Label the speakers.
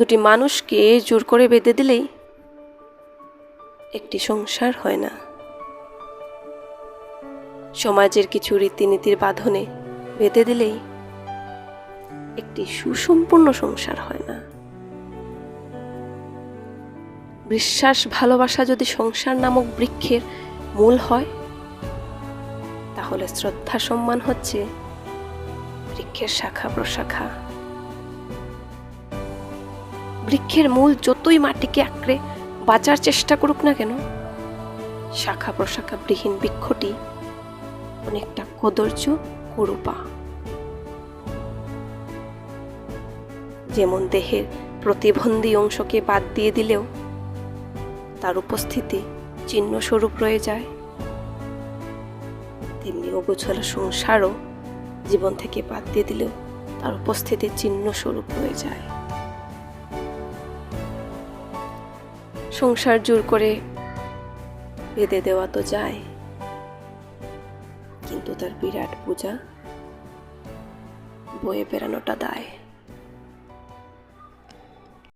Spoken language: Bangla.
Speaker 1: দুটি মানুষকে জোর করে বেঁধে দিলেই একটি সংসার হয় না। সমাজের কিছু রীতিনীতির বাঁধনে বেঁধে দিলেই একটি সুসম্পূর্ণ সংসার হয় না। বিশ্বাস ভালোবাসা যদি সংসার নামক বৃক্ষের মূল হয়, তাহলে শ্রদ্ধা সম্মান হচ্ছে বৃক্ষের শাখা প্রশাখা। বৃক্ষের মূল যতই মাটিকে আঁকড়ে বাঁচার চেষ্টা করুক না কেন, শাখা প্রশাখা বিহীন বৃক্ষটি অনেকটা কদর্য কুরুপা। যেমন দেহের প্রতিবন্ধী অংশকে বাদ দিয়ে দিলেও তার উপস্থিতি চিহ্ন স্বরূপ রয়ে যায়, তেমনি অগোছালো সংসারও জীবন থেকে বাদ দিয়ে দিলেও তার উপস্থিতি চিহ্ন স্বরূপ রয়ে যায়। সংসার জোর করে বেঁধে দেওয়া তো যায়, কিন্তু তার বিরাট বোঝা বয়ে বেড়ানোটা দায়।